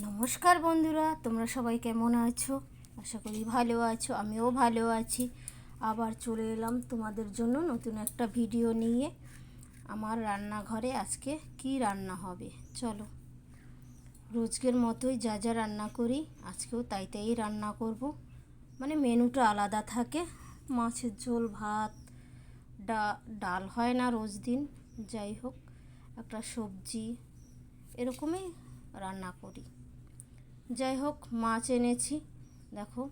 নমস্কার বন্ধুরা, তোমরা সবাই কেমন আছো? আশা করি ভালো আছো, আমিও ভালো আছি। আবার চলে এলাম তোমাদের জন্য নতুন একটা ভিডিও নিয়ে। আমার রান্নাঘরে আজকে কি রান্না হবে চলো। রোজকের মতোই যা যা রান্না করি আজকেও তাই তাই রান্না করব। মানে মেনুটা আলাদা থাকে। মাছের ঝোল, ভাত, ডাল হয় না রোজ দিন, যাই হোক একটা সবজি এরকমই রান্না করি। যাই হোক, মাছ এনেছি, দেখো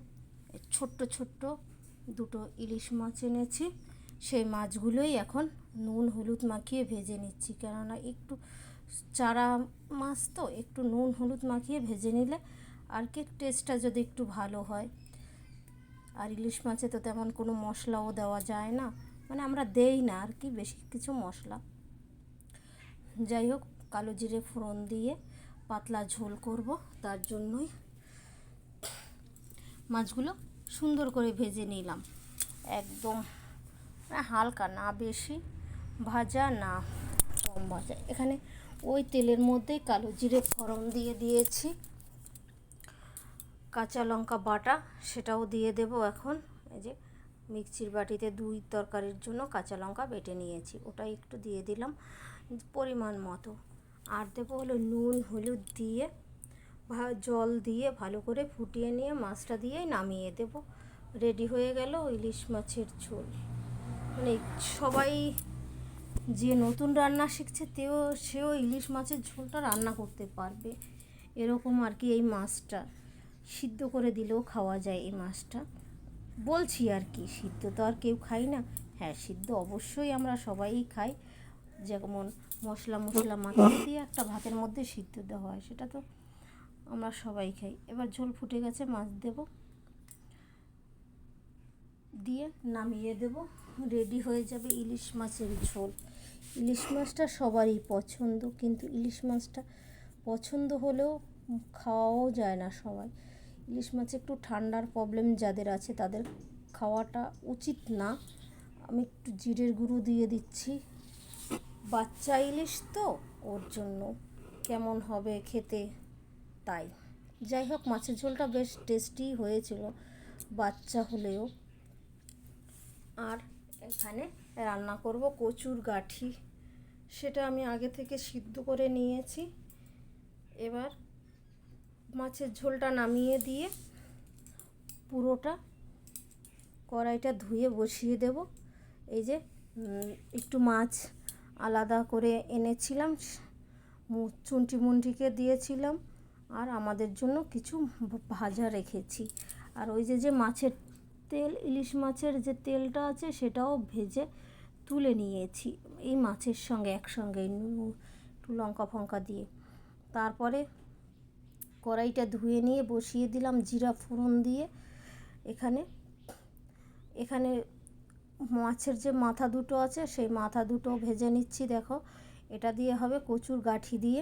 ছোট্ট ছোট্ট দুটো ইলিশ মাছ এনেছি। সেই মাছগুলোই এখন নুন হলুদ মাখিয়ে ভেজে নিচ্ছি, কেননা একটু চারা মাছ তো একটু নুন হলুদ মাখিয়ে ভেজে নিলে আর কি টেস্টটা যদি একটু ভালো হয়। আর ইলিশ মাছে তো তেমন কোনো মশলাও দেওয়া যায় না, মানে আমরা দেই না আর কি বেশি কিছু মশলা। যাই হোক, কালো জিরে ফোড়ন দিয়ে পাতলা ঝোল করব, তার জন্যই মাছগুলো সুন্দর করে ভেজে নিলাম। একদম হালকা, না বেশি ভাজা না কম ভাজা। এখানে ওই তেলের মধ্যেই কালো জিরে ফোড়ন দিয়ে দিয়েছি, কাঁচা লঙ্কা বাটা সেটাও দিয়ে দেব এখন। এই যে মিক্সির বাটিতে দুই তরকারির জন্য কাঁচা লঙ্কা বেটে নিয়েছি, ওটা একটু দিয়ে দিলাম পরিমাণ মতো। আর দেবো হলো নুন হলুদ দিয়ে জল দিয়ে ভালো করে ফুটিয়ে নিয়ে মাছটা দিয়ে নামিয়ে দেব। রেডি হয়ে গেল ইলিশ মাছের ঝোল। মানে সবাই যে নতুন রান্না শিখছে সেও ইলিশ মাছের ঝোলটা রান্না করতে পারবে, এরকম আর কি। এই মাছটা সিদ্ধ করে দিলেও খাওয়া যায় এই মাছটা, বলছি আর কি। সিদ্ধ তো আর কেউ খাই না, হ্যাঁ সিদ্ধ অবশ্যই আমরা সবাই খাই। যেমন মশলা মাখিয়ে দিয়ে একটা ভাতের মধ্যে সিদ্ধ দেওয়া হয়, সেটা তো আমরা সবাই খাই। এবার ঝোল ফুটে গেছে, মাছ দেব, দিয়ে নামিয়ে দেব। রেডি হয়ে যাবে ইলিশ মাছের ঝোল। ইলিশ মাছটা সবারই পছন্দ, কিন্তু ইলিশ মাছটা পছন্দ হলেও খাওয়াও যায় না সবাই। ইলিশ মাছ একটু ঠান্ডার প্রবলেম যাদের আছে তাদের খাওয়াটা উচিত না। আমি একটু জিরের গুঁড়ো দিয়ে দিচ্ছি, বাচ্চা ইলিশ তো ওর জন্য কেমন হবে খেতে, তাই। যাই হোক, মাছের ঝোলটা বেশ টেস্টি হয়েছিল বাচ্চা হলেও। আর এখানে রান্না করব কচুর গাঁঠি, সেটা আমি আগে থেকে সিদ্ধ করে নিয়েছি। এবার মাছের ঝোলটা নামিয়ে দিয়ে পুরোটা কড়াইটা ধুয়ে বসিয়ে দেব। এই যে একটু মাছ আলাদা করে এনেছিলাম, চুনটি মুন্টিকে দিয়েছিলাম, আর আমাদের জন্য কিছু ভাজা রেখেছি। আর ওই যে মাছের তেল, ইলিশ মাছের যে তেলটা আছে সেটাও ভেজে তুলে নিয়েছি এই মাছের সঙ্গে একসঙ্গে একটু লঙ্কা ফঙ্কা দিয়ে। তারপরে কড়াইটা ধুয়ে নিয়ে বসিয়ে দিলাম জিরা ফোড়ন দিয়ে। এখানে মাছের যে মাথা দুটো আছে সেই মাথা দুটো ভেজে নিচ্ছি। দেখো, এটা দিয়ে হবে কচুর গাঁঠি দিয়ে,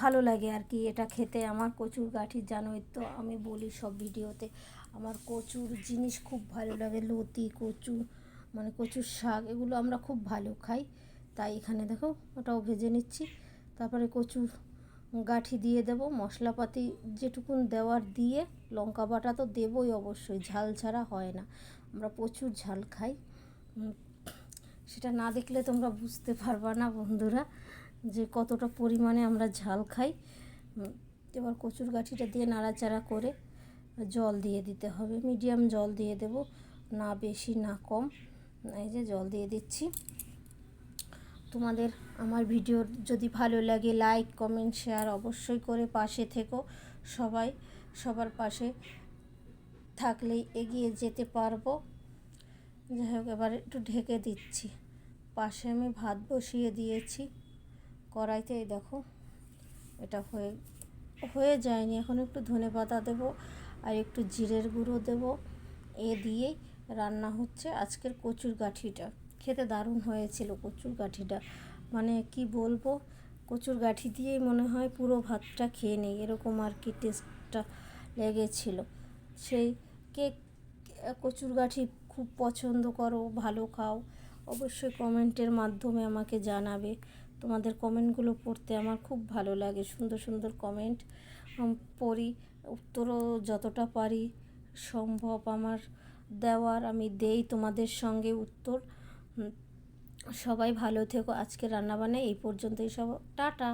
ভালো লাগে আর কি এটা খেতে। আমার কচুর গাঁঠি জানোই তো, আমি বলি সব ভিডিওতে আমার কচুর জিনিস খুব ভালো লাগে। লতি কচু, মানে কচুর শাক, এগুলো আমরা খুব ভালো খাই। তাই এখানে দেখো ওটাও ভেজে নিচ্ছি। তারপরে কচুর গাঁঠি দিয়ে দেব, মশলাপাতি যেটুকুন দেওয়ার দিয়ে, লঙ্কা বাটা তো দেবই অবশ্যই, ঝাল ছাড়া হয় না, আমরা প্রচুর ঝাল খাই। সেটা না দেখলে তোমরা বুঝতে পারবা না বন্ধুরা যে কতটা পরিমাণে আমরা ঝাল খাই। এবার কচুর গাঁঠিটা দিয়ে নাড়াচাড়া করে জল দিয়ে দিতে হবে, মিডিয়াম জল দিয়ে দেব, না বেশি না কম। এই যে জল দিয়ে দিচ্ছি। তোমাদের আমার ভিডিও যদি ভালো লাগে লাইক কমেন্ট শেয়ার অবশ্যই করে পাশে থেকো। সবাই সবার পাশে থাকলেই এগিয়ে যেতে পারবো। যাই হোক, এবার একটু ঢেকে দিচ্ছি। পাশে আমি ভাত বসিয়ে দিয়েছি কড়াইতে। দেখো এটা হয়ে যায়নি, এখন একটু ধনেপাতা দেবো আর একটু জিরের গুঁড়ো দেবো। দিয়েই রান্না হচ্ছে আজকের কচুর গাঁঠিটা। খেতে দারুণ হয়েছিল কচুর গাঁঠিটা, মানে কি বলবো, কচুর গাঁঠি দিয়েই মনে হয় পুরো ভাতটা খেয়ে নেই, এরকম আর কি টেস্টটা লেগেছিল। সেই কে কচুর গাঁঠি খুব পছন্দ করো, ভালো খাও, অবশ্যই কমেন্টের মাধ্যমে আমাকে জানাবে। তোমাদের কমেন্টগুলো পড়তে আমার খুব ভালো লাগে, সুন্দর সুন্দর কমেন্ট পড়ি, উত্তরও যতটা পারি সম্ভব আমার দেওয়ার আমি দেই তোমাদের সঙ্গে উত্তর। সবাই ভালো থেকো। আজকে রান্নাবান্না এই পর্যন্তই, সব টাটা।